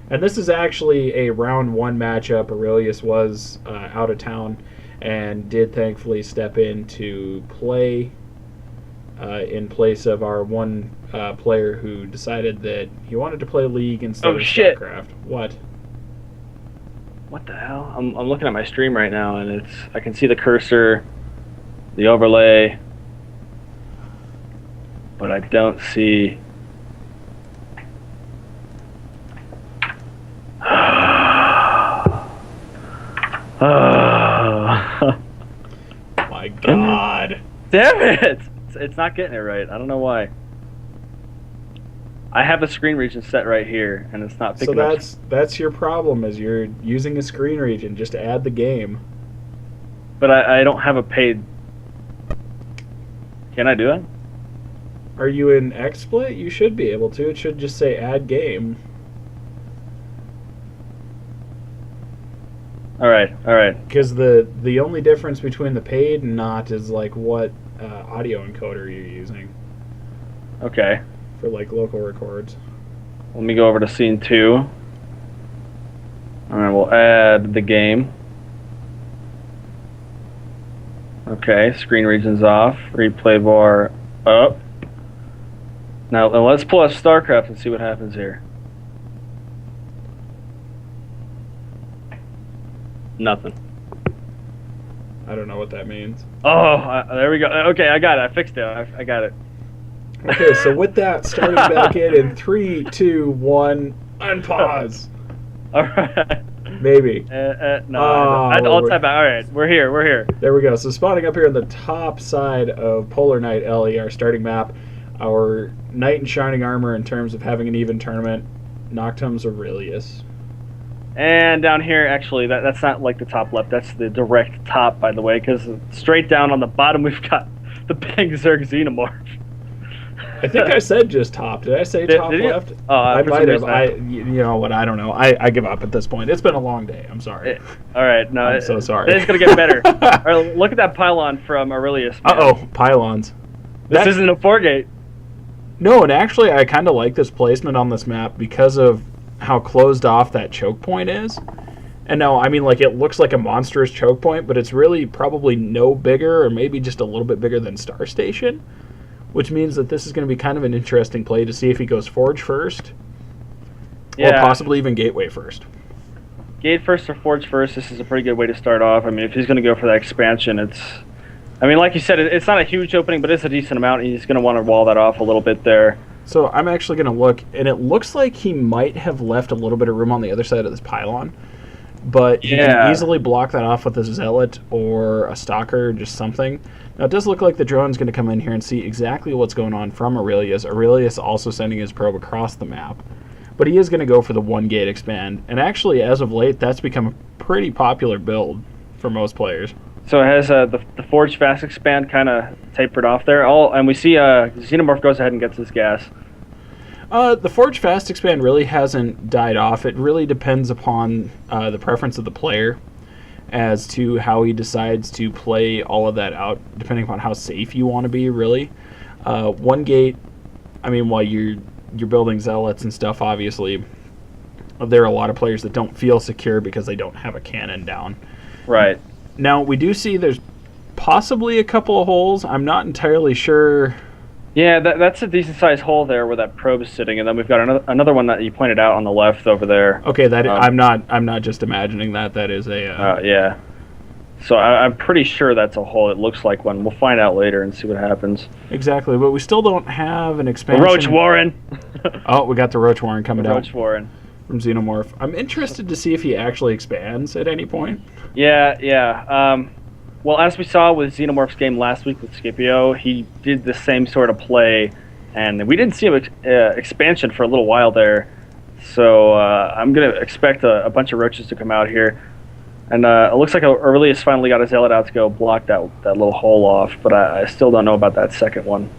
And this is actually a round one matchup. Aurelius was out of town and did thankfully step in to play in place of our one player who decided that he wanted to play League instead Oh of shit! StarCraft. What? What the hell? I'm looking at my stream right now, and I can see the cursor, the overlay, but I don't see. My God. Damn it! It's not getting it right. I don't know why. I have a screen region set right here, and it's not picking So up. that's your problem, is you're using a screen region. Just add the game. But I don't have a paid. Can I do it? Are you in XSplit? You should be able to. It should just say add game. All right. Because the only difference between the paid and not is like what audio encoder you're using Okay. for like local records. Let me go over to scene 2. All right, we'll add the game. Okay, screen region's off. Replay bar up. Now let's pull up StarCraft and see what happens here. Nothing. I don't know what that means. Oh, there we go. Okay, I got it. I fixed it. I got it. Okay, so with that, starting back in 3, 2, 1, unpause. All right. Maybe. No, I'll type out. All right, we're here. There we go. So spawning up here on the top side of Polar Knight Ellie, our starting map, our Knight in Shining Armor in terms of having an even tournament, Noctum's Aurelius. And down here, actually, that's not like the top left. That's the direct top, by the way, because straight down on the bottom, we've got the Bang Zerg Xenomorph. I think I said just top. Did I say top did you? left? Oh, I for might some have. reason You know what? I don't know. I give up at this point. It's been a long day. I'm sorry. All right, no, I'm so sorry. It's gonna get better. All right, look at that pylon from Aurelius. Man. Uh-oh, pylons. This isn't a 4-gate. No, and actually, I kind of like this placement on this map because of how closed off that choke point is. And no, I mean, like, it looks like a monstrous choke point, but it's really probably no bigger, or maybe just a little bit bigger than Star Station, which means that this is going to be kind of an interesting play to see if he goes Forge first, or possibly even Gateway first. Gate first or Forge first, this is a pretty good way to start off. I mean, if he's going to go for that expansion, I mean, like you said, it's not a huge opening, but it's a decent amount, and he's going to want to wall that off a little bit there. So I'm actually going to look, and it looks like he might have left a little bit of room on the other side of this pylon. But he can easily block that off with a Zealot or a Stalker, just something. Now, it does look like the drone's going to come in here and see exactly what's going on from Aurelius. Aurelius also sending his probe across the map. But he is going to go for the one-gate expand. And actually, as of late, that's become a pretty popular build for most players. So it has the Forge Fast Expand kind of tapered off there. And we see Xenomorph goes ahead and gets his gas. The Forge Fast Expand really hasn't died off. It really depends upon the preference of the player as to how he decides to play all of that out, depending upon how safe you want to be, really. One gate, I mean, while you're building Zealots and stuff, obviously, there are a lot of players that don't feel secure because they don't have a cannon down. Right. Now, we do see there's possibly a couple of holes. I'm not entirely sure. Yeah, that's a decent-sized hole there where that probe is sitting, and then we've got another one that you pointed out on the left over there. Okay, I'm not just imagining that. That is a. Yeah. So I'm pretty sure that's a hole. It looks like one. We'll find out later and see what happens. Exactly, but we still don't have an expansion. The Roach Warren. Oh, we got the Roach Warren coming out. Roach Warren from Xenomorph. I'm interested to see if he actually expands at any point. Yeah. Well, as we saw with Xenomorph's game last week with Scipio, he did the same sort of play, and we didn't see an expansion for a little while there. So I'm going to expect a bunch of roaches to come out here. And it looks like Aurelius finally got a Zealot out to go block that little hole off, but I still don't know about that second one.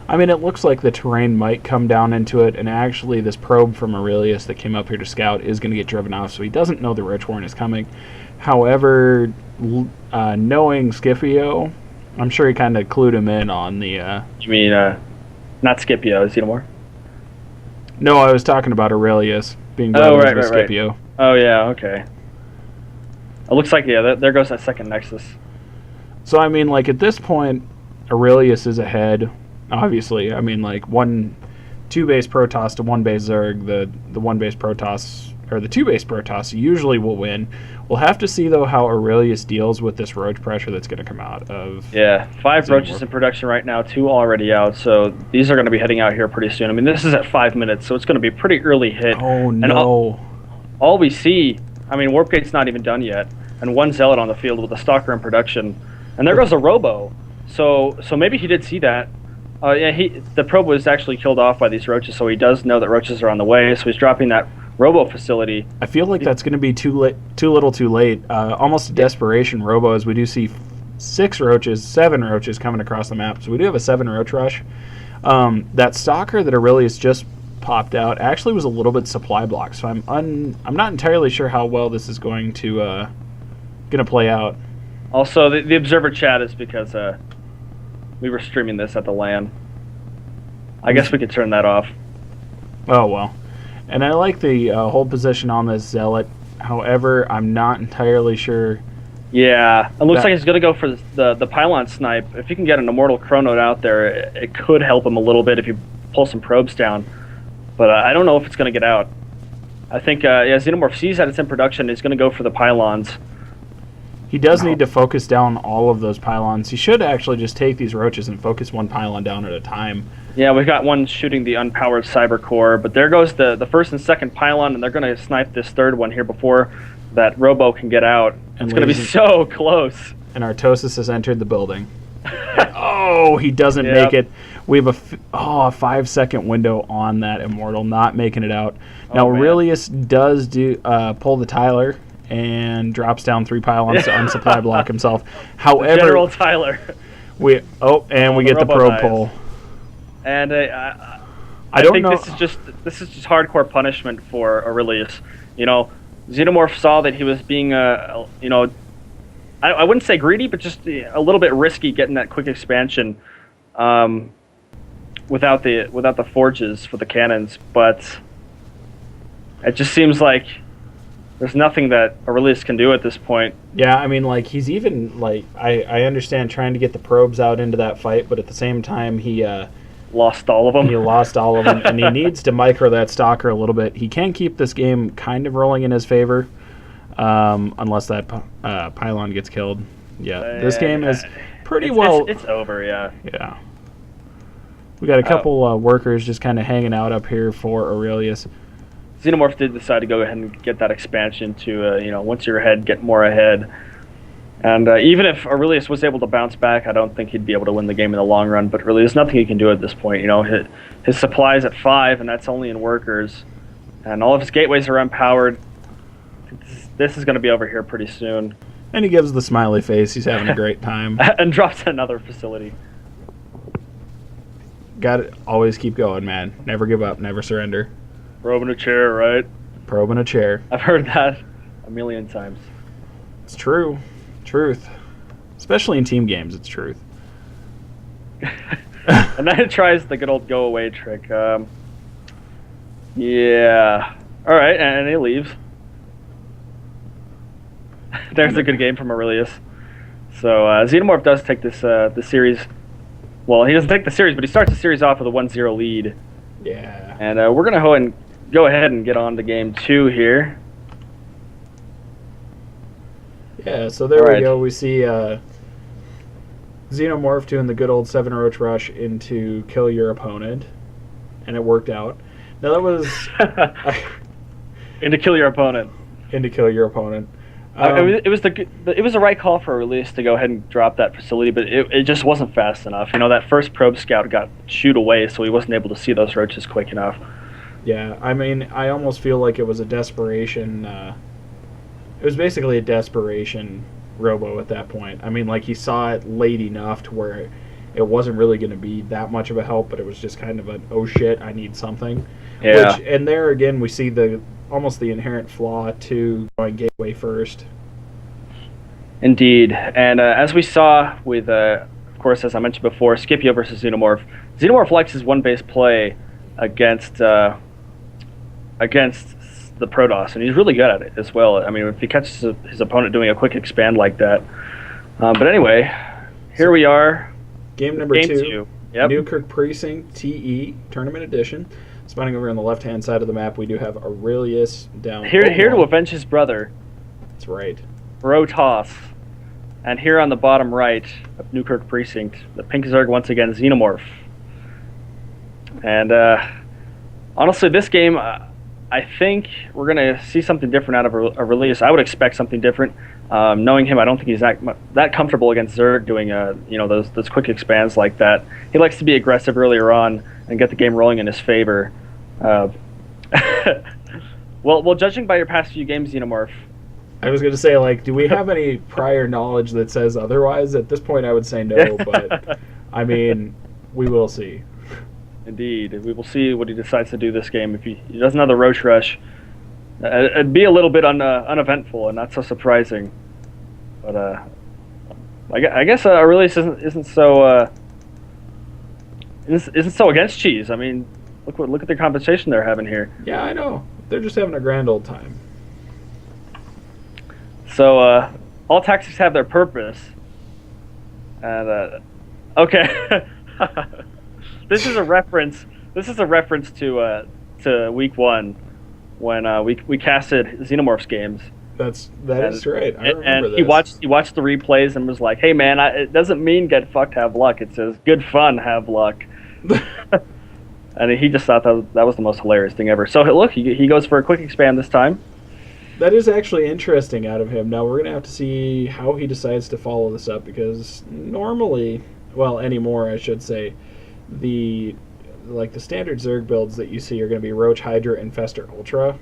I mean, it looks like the terrain might come down into it, and actually this probe from Aurelius that came up here to scout is going to get driven off, so he doesn't know the Roach Warren is coming. However, knowing Scipio, I'm sure he kind of clued him in on the... You mean, not Scipio, Xenomorph? No, I was talking about Aurelius, being Oh, brothers right, with right, Scipio. right. Oh, yeah, okay. It looks like, yeah, there goes that second Nexus. So, I mean, like, at this point, Aurelius is ahead, obviously. I mean, like, 2 base Protoss to 1 base Zerg, the 1 base Protoss, or the 2 base Protoss usually will win. We'll have to see, though, how Aurelius deals with this roach pressure that's going to come out of... Yeah, 5 roaches in production right now, 2 already out, so these are going to be heading out here pretty soon. I mean, this is at 5 minutes, so it's going to be a pretty early hit. Oh, no. And all we see, I mean, Warp Gate's not even done yet, and 1 Zealot on the field with a Stalker in production. And there goes a Robo. So maybe he did see that. The probe was actually killed off by these roaches, so he does know that roaches are on the way, so he's dropping that Robo facility. I feel like that's going to be too little too late. Almost a desperation Robo, as we do see 7 roaches coming across the map. So we do have a 7 roach rush. That Stalker that Aurelius just popped out actually was a little bit supply blocked, so I'm not entirely sure how well this is going to play out. Also, the observer chat is because we were streaming this at the LAN. I guess we could turn that off. Oh, well. And I like the hold position on this Zealot. However, I'm not entirely sure. Yeah, it looks like he's going to go for the pylon snipe. If you can get an Immortal Chrono out there, it could help him a little bit if you pull some probes down. But I don't know if it's going to get out. I think, Xenomorph sees that it's in production. He's going to go for the pylons. He does need to focus down all of those pylons. He should actually just take these roaches and focus 1 pylon down at a time. Yeah, we've got one shooting the unpowered cyber core, but there goes the first and second pylon, and they're going to snipe this third one here before that Robo can get out. It's going to be so close. And Artosis has entered the building. Oh, he doesn't make it. We have a 5-second window on that Immortal, not making it out. Now, Aurelius does pull the Tyler and drops down 3 pylons to unsupply block himself. However, General Tyler. we get the probe pull. And I think this is just hardcore punishment for Aurelius. You know, Xenomorph saw that he was being I wouldn't say greedy, but just a little bit risky getting that quick expansion without the forges for the cannons. But it just seems like there's nothing that Aurelius can do at this point. Yeah, I mean, like, he's even, like, I understand trying to get the probes out into that fight, but at the same time, he lost all of them. He lost all of them, and he needs to micro that Stalker a little bit. He can keep this game kind of rolling in his favor, unless that pylon gets killed. Yeah, this game is pretty well... It's over, yeah. Yeah. We got a couple workers just kind of hanging out up here for Aurelius. Xenomorph did decide to go ahead and get that expansion to, once you're ahead, get more ahead. And even if Aurelius was able to bounce back, I don't think he'd be able to win the game in the long run. But really, there's nothing he can do at this point. His supply's at 5, and that's only in workers. And all of his gateways are unpowered. This is going to be over here pretty soon. And he gives the smiley face. He's having a great time. And drops another facility. Got to always keep going, man. Never give up. Never surrender. Probe in a chair, right? Probe in a chair. I've heard that a million times. It's true. Truth. Especially in team games, it's truth. And then it tries the good old go away trick. Yeah. Alright, and he leaves. There's a good game from Aurelius. So Xenomorph does take this the series. Well, he doesn't take the series, but he starts the series off with a 1-0 lead. Yeah. And we're going to go ahead and get on to game 2 here. Yeah, so there we go. We see Xenomorph doing the good old 7 roach rush into kill your opponent, and it worked out. Now that was into kill your opponent. Into kill your opponent. It was the right call for Aurelius to go ahead and drop that facility, but it just wasn't fast enough. That first probe scout got shooed away, so he wasn't able to see those roaches quick enough. Yeah, I mean, I almost feel like it was a desperation. It was basically a desperation Robo at that point. I mean, like, he saw it late enough to where it wasn't really going to be that much of a help, but it was just kind of an, oh shit, I need something. Yeah. And there again, we see almost the inherent flaw to going gateway first. Indeed. And as we saw with, of course, as I mentioned before, Scipio versus Xenomorph. Xenomorph likes his one-base play against the Protoss, and he's really good at it as well. I mean, if he catches his opponent doing a quick expand like that. But anyway, here we are. Game number two. Yep. Newkirk Precinct TE Tournament Edition. Spawning over on the left-hand side of the map, we do have Aurelius down here to avenge his brother. That's right. Protoss. And here on the bottom right of Newkirk Precinct, the Pink Zerg once again, Xenomorph. And honestly, this game, I think we're going to see something different out of Aurelius. I would expect something different. Knowing him, I don't think he's that comfortable against Zerg doing those quick expands like that. He likes to be aggressive earlier on and get the game rolling in his favor. Well, judging by your past few games, Xenomorph. I was going to say, like, do we have any prior knowledge that says otherwise? At this point, I would say no, but, I mean, we will see. Indeed. We will see what he decides to do this game. If he doesn't have the Roach Rush, it'd be a little bit uneventful and not so surprising. But I guess Aurelius isn't so against cheese. I mean, look at the conversation they're having here. Yeah, I know. They're just having a grand old time. So all tactics have their purpose, and okay, this is a reference. This is a reference to week 1 when we casted Xenomorph's games. That is right. I remember and this. he watched the replays and was like, "Hey man, it doesn't mean get fucked, have luck. It says good fun, have luck." And he just thought that was the most hilarious thing ever. So look, he goes for a quick expand this time. That is actually interesting out of him. Now we're gonna have to see how he decides to follow this up, because normally, well, anymore I should say, the standard Zerg builds that you see are going to be Roach, Hydra, Infestor, Ultra,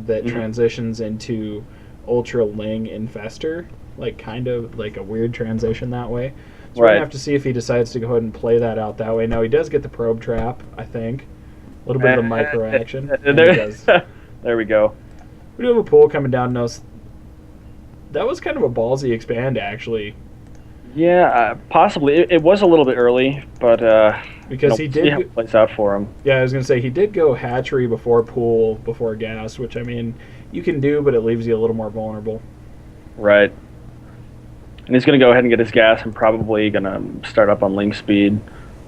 that transitions into Ultra, Ling, Infestor, like kind of like a weird transition that way. So we're going to have to see if he decides to go ahead and play that out that way. Now he does get the probe trap, I think. A little bit of a micro action. There we go. We do have a pool coming down. That was kind of a ballsy expand, actually. Yeah, possibly. It was a little bit early, but because he did see how it plays out for him. Yeah, I was gonna say he did go hatchery before pool before gas, which I mean you can do, but it leaves you a little more vulnerable. Right. And he's gonna go ahead and get his gas and probably gonna start up on Ling speed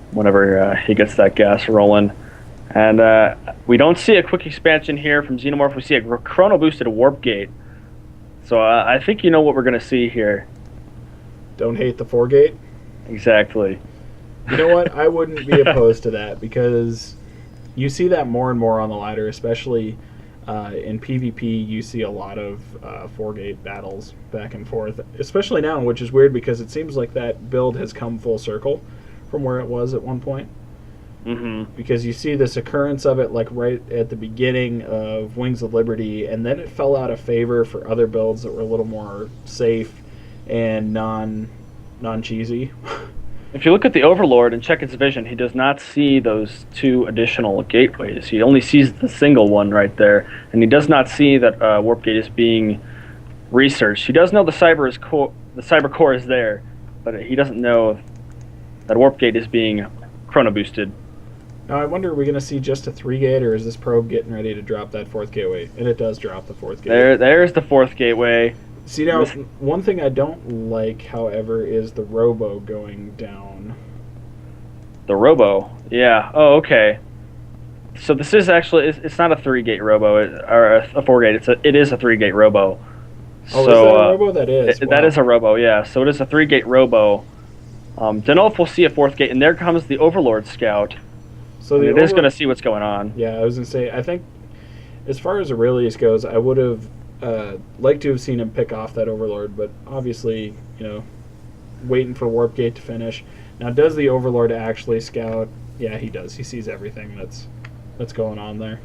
whenever he gets that gas rolling. And we don't see a quick expansion here from Xenomorph. We see a chrono boosted warp gate. So I think you know what we're gonna see here. Don't hate the 4-gate? Exactly. You know what? I wouldn't be opposed to that, because you see that more and more on the ladder, especially in PvP. You see a lot of 4-gate battles back and forth, especially now, which is weird because it seems like that build has come full circle from where it was at one point. Mm-hmm. Because you see this occurrence of it like right at the beginning of Wings of Liberty, and then it fell out of favor for other builds that were a little more safe and non-cheesy. If you look at the Overlord and check its vision, he does not see those 2 additional gateways. He only sees the single one right there, and he does not see that Warp Gate is being researched. He does know the cyber core is there, but he doesn't know that Warp Gate is being chrono boosted. Now I wonder, are we going to see just a 3-gate, or is this probe getting ready to drop that 4th gateway? And it does drop the 4th gateway. There's the 4th gateway. See, now, one thing I don't like, however, is the Robo going down. The Robo? Yeah. Oh, okay. So this is actually, it's not a 3-gate Robo, or a 4-gate. It is a 3-gate Robo. Oh, so, is that a Robo? That is. Wow. That is a Robo, yeah. So it is a 3-gate Robo. Don't know if we'll see a 4th gate, and there comes the Overlord Scout. So it is going to see what's going on. Yeah, I was going to say, I think, as far as Aurelius goes, I would have like to have seen him pick off that Overlord, but obviously, waiting for Warp Gate to finish. Now, does the Overlord actually scout? Yeah, he does. He sees everything that's going on there.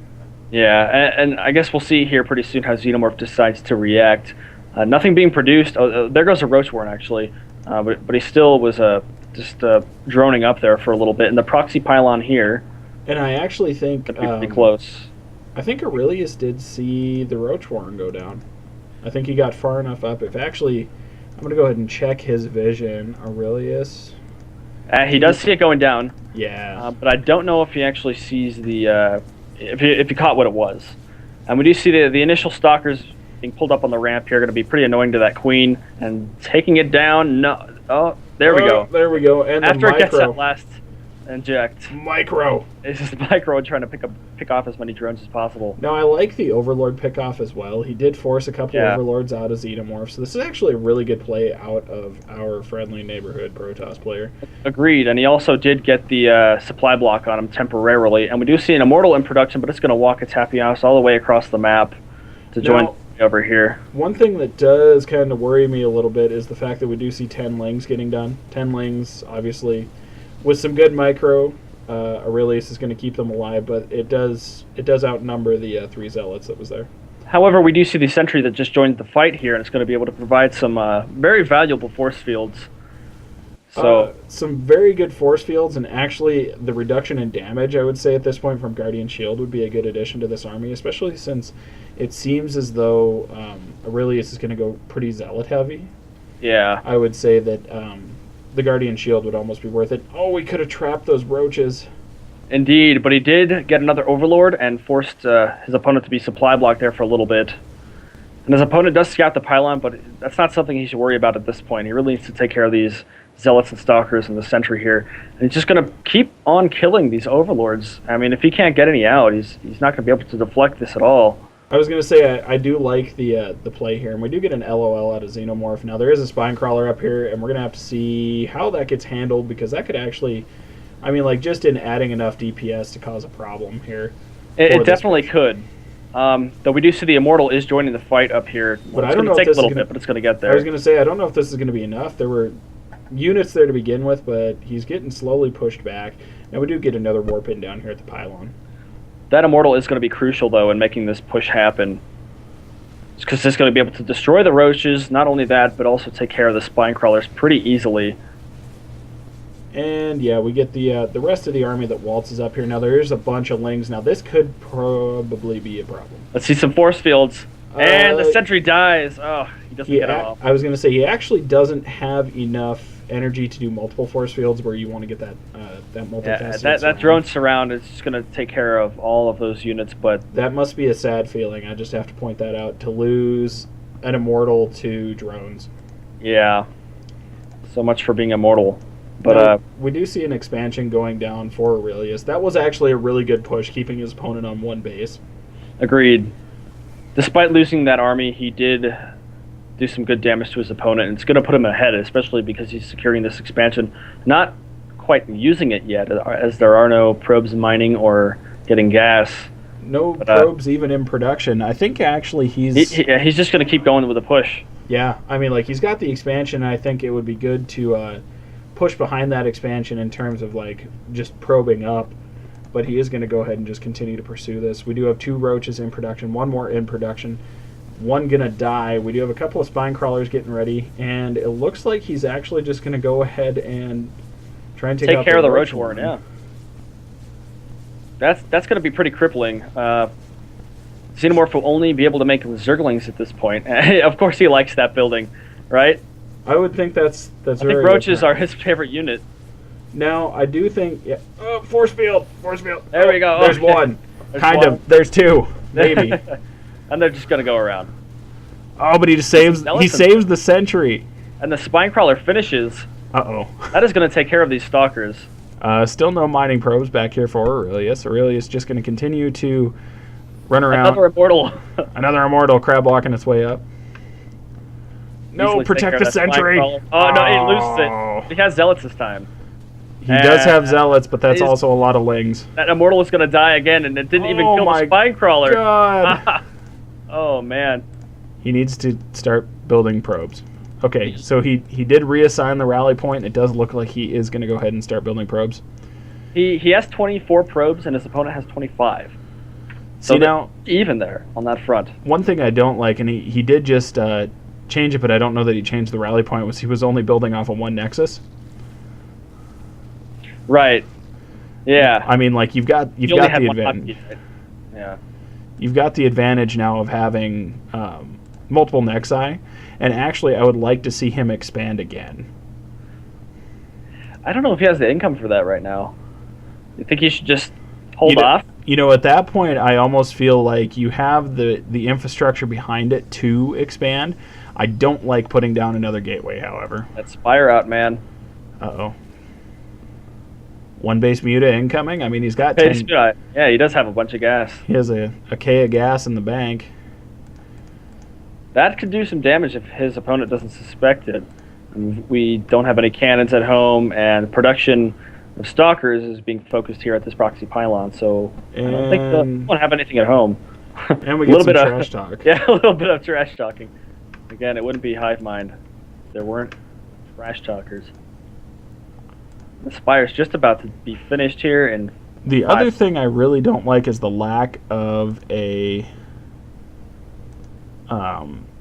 Yeah, and I guess we'll see here pretty soon how Xenomorph decides to react. Nothing being produced. Oh, there goes a Roachworn, actually. But he still was just droning up there for a little bit. And the proxy pylon here. And I actually think pretty close. I think Aurelius did see the Roachworn go down. I think he got far enough up. I'm going to go ahead and check his vision. Aurelius. He does see it going down. Yeah. But I don't know if he actually sees the if he caught what it was. And we do see the initial stalkers being pulled up on the ramp here are going to be pretty annoying to that queen. And taking it down, no. Oh, there we go. There we go. And after it gets that last inject. Micro. It's just Micro trying to pick off as many drones as possible. Now, I like the Overlord pickoff as well. He did force a couple of Overlords out of Xenomorph, so this is actually a really good play out of our friendly neighborhood Protoss player. Agreed, and he also did get the supply block on him temporarily, and we do see an Immortal in production, but it's going to walk its happy house all the way across the map to join over here. One thing that does kind of worry me a little bit is the fact that we do see 10 Lings getting done. 10 Lings, obviously, with some good Micro, Aurelius is going to keep them alive, but it does outnumber the 3 Zealots that was there. However, we do see the sentry that just joined the fight here, and it's going to be able to provide some very valuable force fields. So some very good force fields, and actually the reduction in damage, I would say, at this point from Guardian Shield would be a good addition to this army, especially since it seems as though Aurelius is going to go pretty Zealot heavy. Yeah. I would say that the Guardian Shield would almost be worth it. Oh, we could have trapped those roaches. Indeed, but he did get another Overlord and forced his opponent to be supply blocked there for a little bit. And his opponent does scout the pylon, but that's not something he should worry about at this point. He really needs to take care of these Zealots and Stalkers and the Sentry here. And he's just going to keep on killing these Overlords. I mean, if he can't get any out, he's not going to be able to deflect this at all. I was going to say, I do like the play here, and we do get an LOL out of Xenomorph. Now, there is a Spine Crawler up here, and we're going to have to see how that gets handled, because that could actually, I mean, like, just in adding enough DPS to cause a problem here. It definitely could. Though we do see the Immortal is joining the fight up here. But it's going to take a little bit, but it's going to get there. I was going to say, I don't know if this is going to be enough. There were units there to begin with, but he's getting slowly pushed back. And we do get another warp in down here at the pylon. That Immortal is going to be crucial, though, in making this push happen. Because it's going to be able to destroy the roaches, not only that, but also take care of the Spine Crawlers pretty easily. And yeah, we get the rest of the army that waltzes up here. Now, there is a bunch of Lings. Now, this could probably be a problem. Let's see some force fields. And the Sentry dies. Oh, he doesn't get off. I was going to say, he actually doesn't have enough energy to do multiple force fields where you want to get that multifaceted that drone surround is just going to take care of all of those units, but that must be a sad feeling. I just have to point that out, to lose an Immortal to drones. Yeah, so much for being immortal. But we do see an expansion going down for Aurelius. That was actually a really good push, keeping his opponent on one base. Agreed. Despite losing that army, he did do some good damage to his opponent, and it's going to put him ahead, especially because he's securing this expansion. Not quite using it yet, as there are no probes mining or getting gas. No probes even in production. I think actually he's just going to keep going with the push. Yeah, I mean, like, he's got the expansion, and I think it would be good to push behind that expansion in terms of, like, just probing up. But he is going to go ahead and just continue to pursue this. We do have 2 roaches in production, 1 more in production. 1 gonna die. We do have a couple of Spine Crawlers getting ready, and it looks like he's actually just gonna go ahead and try and take care of the Roach Warren. Yeah, that's gonna be pretty crippling. Xenomorph will only be able to make Zerglings at this point. Of course, he likes that building, right? I would think that's. I think roaches are his favorite unit. Now, I do think. Yeah. Oh, force field. There we go. There's one. There's 2, maybe. And they're just going to go around. Oh, but he saves the Sentry. And the Spine Crawler finishes. Uh-oh. That is going to take care of these Stalkers. Still no mining probes back here for Aurelius. Aurelius just going to continue to run around. Another Immortal. Another Immortal crab walking its way up. No, protect the Sentry. Oh, no, he loses it. He has Zealots this time. He does have Zealots, but that's also a lot of Lings. That Immortal is going to die again, and it didn't even kill the Spine Crawler. God. Oh, man. He needs to start building probes. Okay, so he did reassign the rally point. It does look like he is going to go ahead and start building probes. He has 24 probes, and his opponent has 25. So see, now, even there on that front. One thing I don't like, and he did just change it, but I don't know that he changed the rally point, was he was only building off of 1 Nexus. Right. Yeah. I mean, like, you've got the advantage. Right? Yeah. You've got the advantage now of having multiple Nexi, and actually I would like to see him expand again. I don't know if he has the income for that right now. You think he should just hold off? At that point, I almost feel like you have the infrastructure behind it to expand. I don't like putting down another gateway, however. That Spire out, man. Uh-oh. One base Muta incoming? I mean, he's got 10... Yeah, he does have a bunch of gas. He has a K of gas in the bank. That could do some damage if his opponent doesn't suspect it. We don't have any cannons at home, and production of Stalkers is being focused here at this proxy pylon, so I don't think we won't have anything at home. And we get some trash talk. Yeah, a little bit of trash talking. Again, it wouldn't be Hivemind if there weren't trash talkers. The Spire's just about to be finished here, and the other thing I really don't like is the lack of a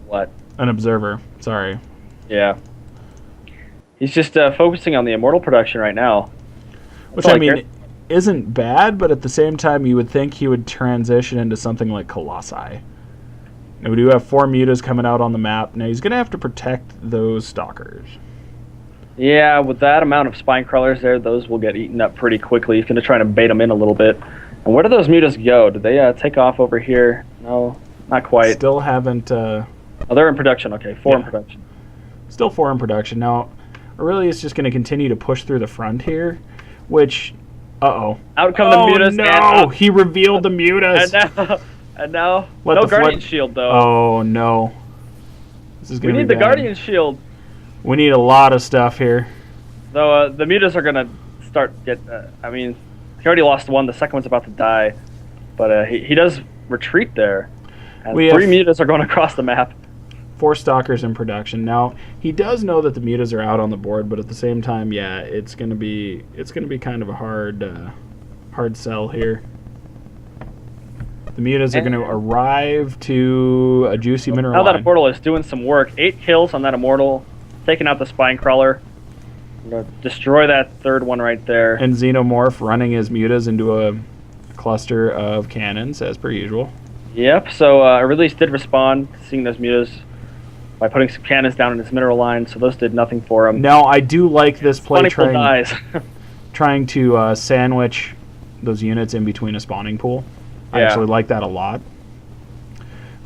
what? An observer. Sorry. Yeah. He's just focusing on the Immortal production right now. Which, I mean, isn't bad, but at the same time, you would think he would transition into something like Colossi. Now, we do have 4 Mutas coming out on the map. Now, he's going to have to protect those Stalkers. Yeah, with that amount of Spine Crawlers there, those will get eaten up pretty quickly. He's going to try to bait them in a little bit. And where do those Mutas go? Did they take off over here? No, not quite. Still haven't... Oh, they're in production. Okay, 4 in production. Still 4 in production. Now, Aurelius is just going to continue to push through the front here, which... Uh-oh. Out come the Mutas. No! He revealed the Mutas! And now no Guardian Shield, though. Oh, no. This is we need the Guardian Shield. We need a lot of stuff here. Though the Mutas are going to start I mean, he already lost one. The second one's about to die. But he does retreat there. And 3 Mutas are going across the map. 4 Stalkers in production. Now, he does know that the Mutas are out on the board, but at the same time, yeah, it's gonna be kind of a hard sell here. The Mutas are going to arrive to a juicy mineral line. Now that line. Immortal is doing some work. 8 kills on that Immortal, taking out the Spine Crawler. I'm going to destroy that third one right there. And Xenomorph running his Mutas into a cluster of cannons, as per usual. Yep, so Aurelius did respond, seeing those Mutas, by putting some cannons down in his mineral line, so those did nothing for him. Now, I do like this play trying to sandwich those units in between a spawning pool. I actually like that a lot.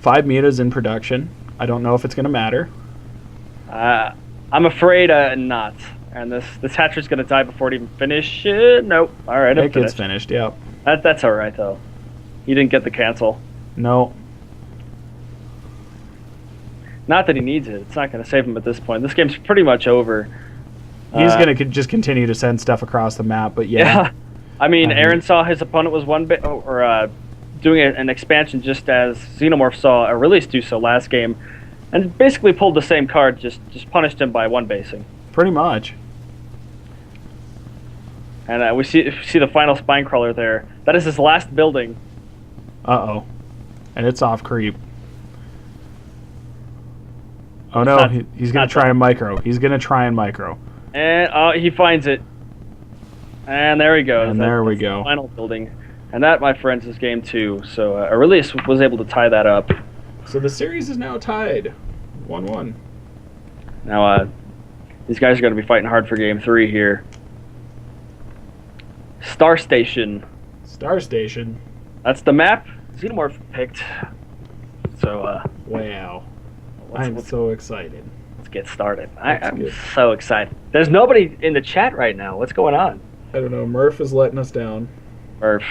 5 Mutas in production. I don't know if it's going to matter. I'm afraid not. And this hatcher's going to die before it even finishes. Nope. All right, it gets finished, yep. That's all right, though. He didn't get the cancel. No. Not that he needs it. It's not going to save him at this point. This game's pretty much over. He's going to just continue to send stuff across the map, but yeah. I mean, Aaron saw his opponent was doing an expansion just as Xenomorph saw Aurelius do so last game, and basically pulled the same card, just punished him by 1-basing. Pretty much. And we see the final Spine Crawler there. That is his last building. Uh-oh. And it's off creep. Oh no, he's going to try and micro. He's going to try and micro. And he finds it. And there he goes. And there we go. The final building. And that, my friends, is game 2. So Aurelius was able to tie that up. So the series is now tied. 1-1. Now, these guys are going to be fighting hard for game 3 here. Star Station. Star Station. That's the map Xenomorph picked. So, wow. I'm so excited. Let's get started. I'm so excited. There's nobody in the chat right now. What's going on? I don't know. Murph is letting us down. Murph.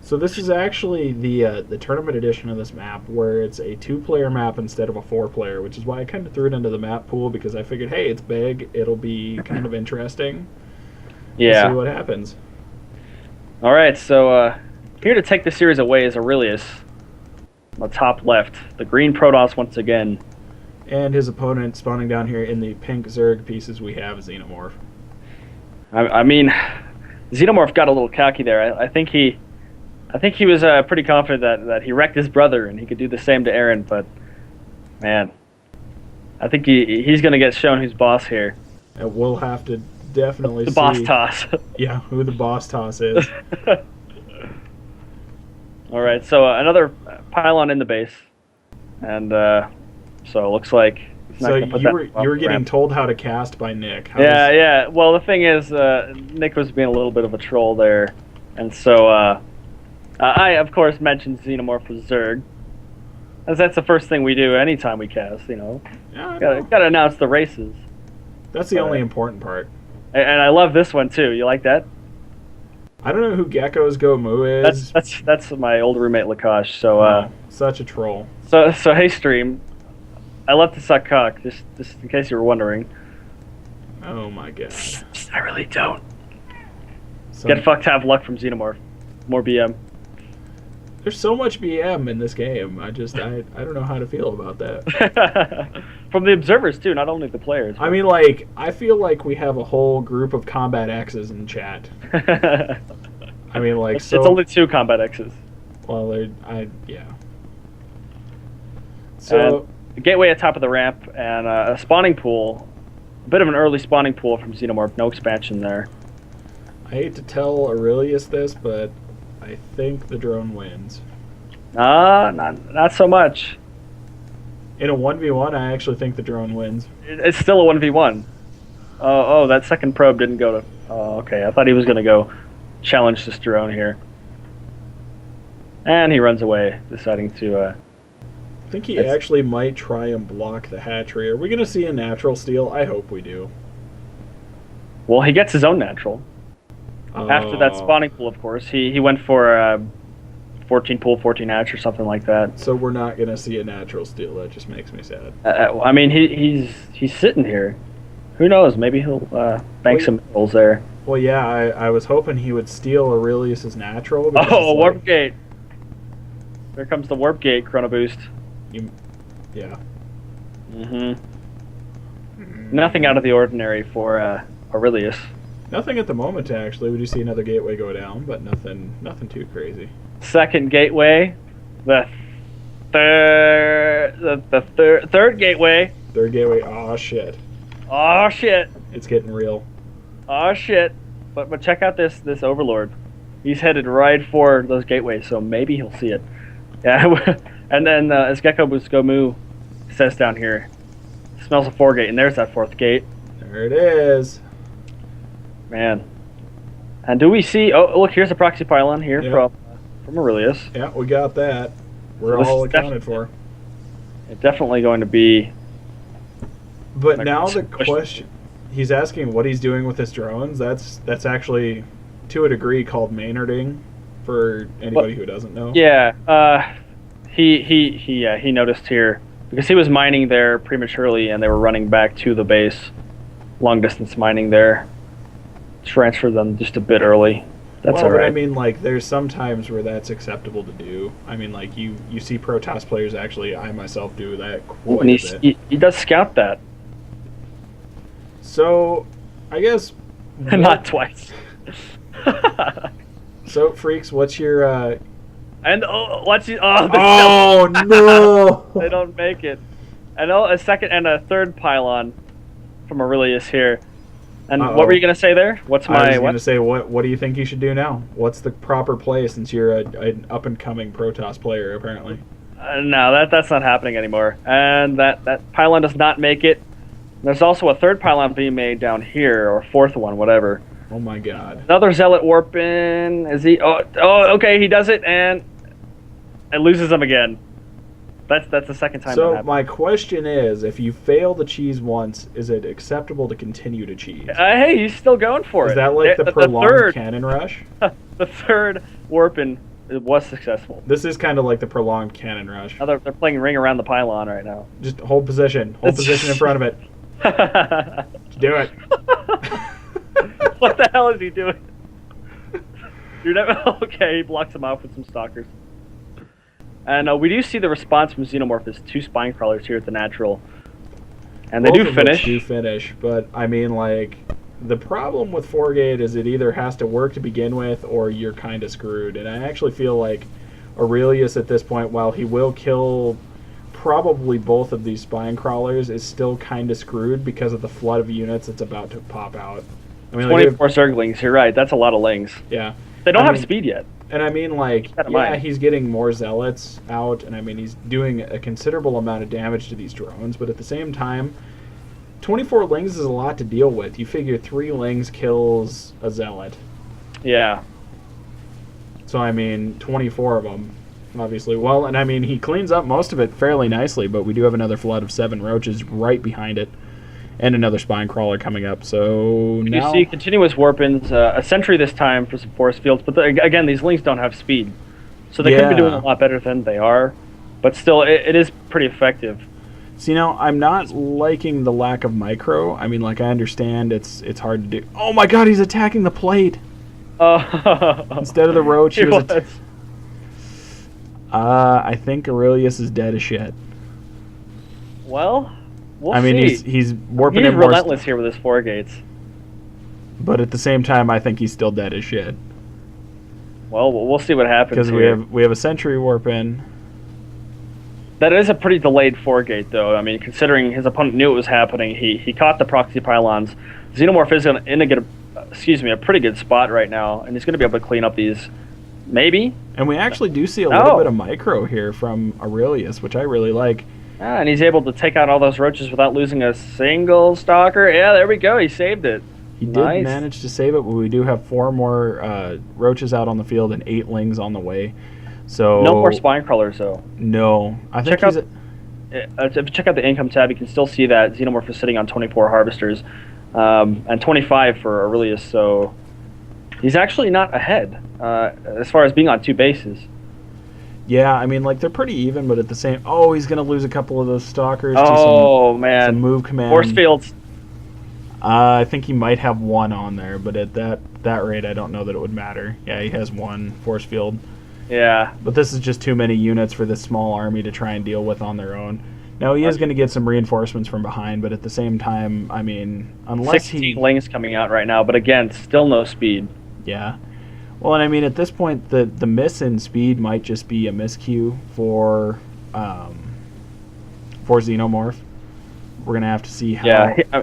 So this is actually the tournament edition of this map, where it's a 2-player map instead of a 4-player, which is why I kind of threw it into the map pool, because I figured, hey, it's big, it'll be kind of interesting. Yeah. See what happens. All right, so here to take the series away is Aurelius. On the top left, the green Protoss once again. And his opponent spawning down here in the pink Zerg pieces we have is Xenomorph. I mean, Xenomorph got a little cocky there. I think he was pretty confident that he wrecked his brother and he could do the same to Aaron, but man, I think he's going to get shown who's boss here. And we'll have to definitely see. The boss toss. Yeah, who the boss toss is. All right, so another pylon in the base, and so it looks like So you were getting told how to cast by Nick. Yeah. Well, the thing is, Nick was being a little bit of a troll there, and so I, of course, mentioned Xenomorph with Zerg, as that's the first thing we do anytime we cast. Yeah, gotta announce the races. That's the only important part. And I love this one too. You like that? I don't know who Gecko's Go Moo is. That's my old roommate Lakash. So such a troll. So hey stream, I love to suck cock. Just in case you were wondering. Oh my god. I really don't. Get fucked, have luck from Xenomorph. More BM. There's so much BM in this game. I don't know how to feel about that. From the observers too, not only the players. I mean, I feel like we have a whole group of Combat X's in chat. I mean, it's only 2 Combat X's. Well, yeah. So a gateway at top of the ramp and a spawning pool, a bit of an early spawning pool from Xenomorph. No expansion there. I hate to tell Aurelius this, but I think the drone wins. Not so much. In a 1v1, I actually think the drone wins. It's still a 1v1. Oh, that second probe didn't go to... Oh, okay. I thought he was going to go challenge this drone here. And he runs away, deciding to... I think he actually might try and block the hatchery. Are we going to see a natural steal? I hope we do. Well, he gets his own natural. After that spawning pool, of course. He went for 14 pool, 14 hatch or something like that. So we're not going to see a natural steal. That just makes me sad. I mean, he's sitting here. Who knows? Maybe he'll bank some minerals there. Well, yeah, I was hoping he would steal Aurelius's natural. Oh, warp gate. There comes the warp gate, Chrono Boost. Yeah. Nothing out of the ordinary for Aurelius. Nothing at the moment, actually. We do see another gateway go down, but nothing too crazy. Second gateway, the third gateway. Third gateway. Oh shit. Oh shit. It's getting real. Oh shit. But check out this Overlord. He's headed right for those gateways, so maybe he'll see it. Yeah. And then as Gecko Buscomu says down here, smells a 4 gate, and there's that 4th gate. There it is. Man. And do we see... Oh, look, here's a proxy pylon here from Aurelius. Yeah, we got that. We're all accounted for. It's definitely going to be... But now the question... He's asking what he's doing with his drones. That's actually, to a degree, called Maynarding, for anybody who doesn't know. Yeah. He noticed here, because he was mining there prematurely, and they were running back to the base. Long-distance mining there. Transfer them just a bit early. That's all right. But I mean, there's some times where that's acceptable to do. I mean, you see Protoss players actually, I myself do that quite a bit. He does scout that. So, I guess... Not twice. So, Freaks, what's your... And what's he? Oh no! They don't make it. And a second and a third pylon from Aurelius here. And what were you gonna say there? I was gonna say what do you think you should do now? What's the proper play since you're an up and coming Protoss player apparently? No, that's not happening anymore. And that pylon does not make it. There's also a third pylon being made down here, or 4th one, whatever. Oh my god! Another zealot warp in. Is he? Oh, okay, he does it and loses them again. That's the second time. So my question is, if you fail to cheese once, is it acceptable to continue to cheese? Hey, he's still going for it. Is that like the prolonged cannon rush? The third warp-in was successful. This is kind of like the prolonged cannon rush. Now they're playing ring around the pylon right now. Just hold position. Hold position in front of it. Do it. What the hell is he doing? You're never okay. He blocks him off with some stalkers. And we do see the response from Xenomorph is 2 spine crawlers here at the natural, and they do finish. But I mean, the problem with 4-gate is it either has to work to begin with, or you're kind of screwed. And I actually feel like Aurelius at this point, while he will kill probably both of these spine crawlers, is still kind of screwed because of the flood of units that's about to pop out. I mean, 24 Zerglings. You're right. That's a lot of lings. Yeah. They don't have speed yet. And I mean, like, yeah, he's getting more zealots out, and I mean, he's doing a considerable amount of damage to these drones, but at the same time, 24 lings is a lot to deal with. You figure 3 lings kills a zealot. Yeah. So, I mean, 24 of them, obviously. Well, and I mean, he cleans up most of it fairly nicely, but we do have another flood of 7 roaches right behind it. And another spine crawler coming up. So now you see continuous warpins, a sentry this time for some force fields. But again, these lings don't have speed, so they could be doing a lot better than they are. But still, it is pretty effective. So, I'm not liking the lack of micro. I mean, like, I understand it's hard to do. Oh my God, he's attacking the plate instead of the roach. I think Aurelius is dead as shit. Well. We'll he's warping. He's relentless here with his 4 gates. But at the same time, I think he's still dead as shit. Well, we'll see what happens. Because we have a sentry warp in. That is a pretty delayed 4 gate, though. I mean, considering his opponent knew it was happening, he caught the proxy pylons. Xenomorph is going to get a pretty good spot right now, and he's going to be able to clean up these. Maybe. And we actually do see a little bit of micro here from Aurelius, which I really like. And he's able to take out all those roaches without losing a single stalker. Yeah, there we go. He saved it. He did manage to save it, but we do have 4 more roaches out on the field and 8 lings on the way. So no more spine crawlers, though. No. I think if you check out the income tab, you can still see that Xenomorph is sitting on 24 harvesters and 25 for Aurelius. So he's actually not ahead as far as being on 2 bases. Yeah, I mean, like, they're pretty even, but at the same... Oh, he's going to lose a couple of those stalkers to some move command. Force fields. I think he might have 1 on there, but at that rate, I don't know that it would matter. Yeah, he has 1 force field. Yeah. But this is just too many units for this small army to try and deal with on their own. Now, he is going to get some reinforcements from behind, but at the same time, I mean, unless 16 lings coming out right now, but again, still no speed. Yeah. Well, and I mean, at this point, the miss in speed might just be a miscue for Xenomorph. We're gonna have to see how. Yeah,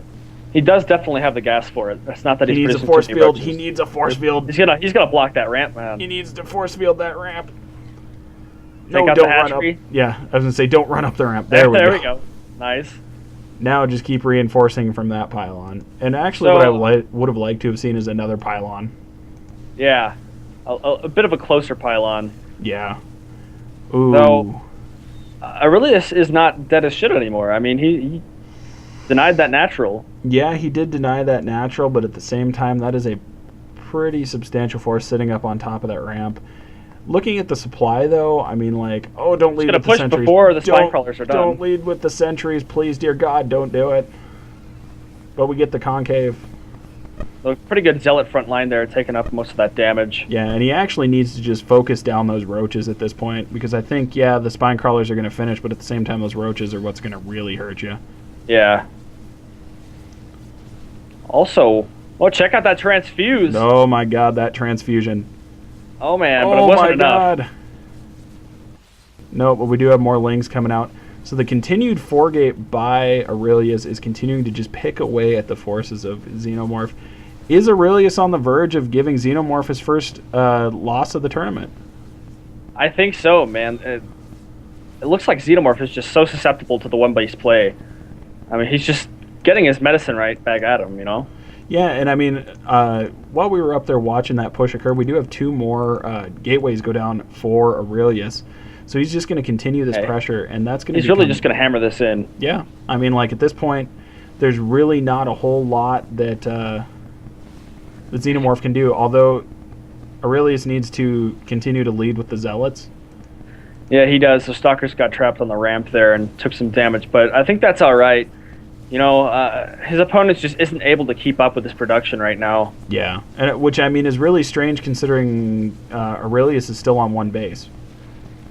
he does definitely have the gas for it. It's not that he needs a force field. He needs a force field. He's gonna block that ramp, man. He needs to force field that ramp. No, don't run up. Yeah, I was gonna say, don't run up the ramp. There we go. Nice. Now just keep reinforcing from that pylon. And actually, what I would have liked to have seen is another pylon. Yeah. A bit of a closer pylon. Yeah. Ooh. Though, Aurelius is not dead as shit anymore. I mean, he denied that natural. Yeah, he did deny that natural, but at the same time, that is a pretty substantial force sitting up on top of that ramp. Looking at the supply, though, I mean, like, don't lead with the sentries. Push before the spine crawlers are done. Don't lead with the sentries, please, dear God, don't do it. But we get the concave. A pretty good zealot front line there, taking up most of that damage. Yeah, and he actually needs to just focus down those roaches at this point, because I think, the spine crawlers are going to finish, but at the same time, those roaches are what's going to really hurt you. Yeah. Also, check out that transfuse. Oh my God, that transfusion. Oh man, but it wasn't enough. God. No, but we do have more lings coming out. So the continued 4-gate by Aurelius is continuing to just pick away at the forces of Xenomorph. Is Aurelius on the verge of giving Xenomorph his first loss of the tournament? I think so, man. It looks like Xenomorph is just so susceptible to the one-base play. I mean, he's just getting his medicine right back at him, you know? Yeah, and I mean, while we were up there watching that push occur, we do have 2 more gateways go down for Aurelius. So he's just going to continue this pressure, and that's going to He's really just going to hammer this in. Yeah. I mean, like, at this point, there's really not a whole lot that the Xenomorph can do, although Aurelius needs to continue to lead with the Zealots. Yeah, he does. The Stalkers got trapped on the ramp there and took some damage, but I think that's all right. You know, his opponent just isn't able to keep up with his production right now. Yeah, and which, I mean, is really strange considering Aurelius is still on 1 base.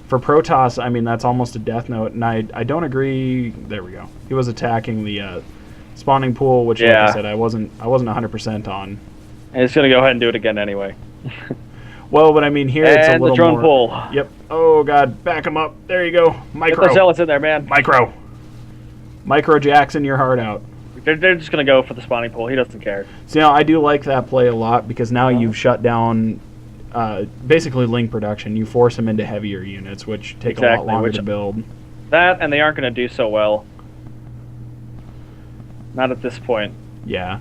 For Protoss, I mean, that's almost a death note, and I don't agree. There we go. He was attacking the spawning pool, which, like I said, I wasn't 100% on. And he's going to go ahead and do it again anyway. Well, but I mean, here it's a little more... And the drone pull. Yep. Oh, God. Back him up. There you go. Micro. Get the Zealots in there, man. Micro Jackson your heart out. They're just going to go for the spawning pool. He doesn't care. So, I do like that play a lot because now you've shut down basically Link production. You force him into heavier units, which take a lot longer to build. That, and they aren't going to do so well. Not at this point. Yeah.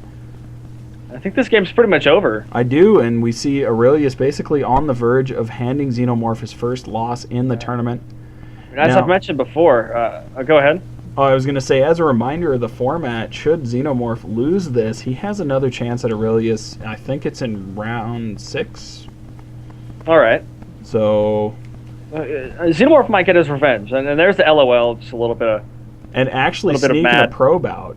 I think this game's pretty much over. I do, and we see Aurelius basically on the verge of handing Xenomorph his first loss in the tournament. As I've mentioned before, go ahead. Oh, I was going to say, as a reminder of the format, should Xenomorph lose this, he has another chance at Aurelius. I think it's in round 6. All right. So... Xenomorph might get his revenge, and there's the LOL, just a little bit of... And actually sneaking a probe out.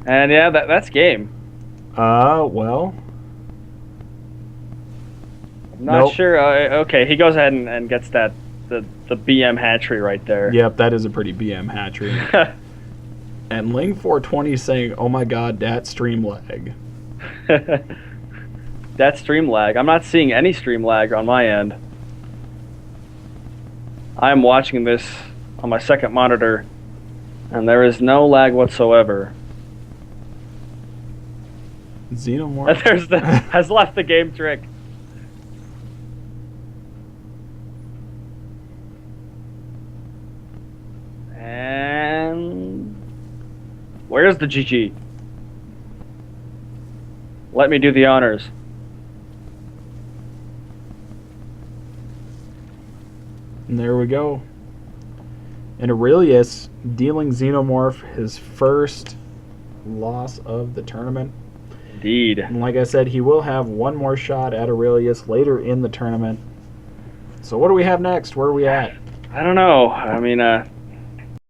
And yeah, that's game. Well... Not sure. Okay, he goes ahead and gets the BM hatchery right there. Yep, that is a pretty BM hatchery. And Ling 420 saying, "Oh my God, that stream lag." That stream lag. I'm not seeing any stream lag on my end. I'm watching this on my second monitor, and there is no lag whatsoever. Xenomorph has left the game trick. And where's the GG? Let me do the honors. And there we go. And Aurelius dealing Xenomorph his first loss of the tournament. Indeed. And like I said, he will have one more shot at Aurelius later in the tournament. So what do we have next? Where are we at? I don't know. I mean,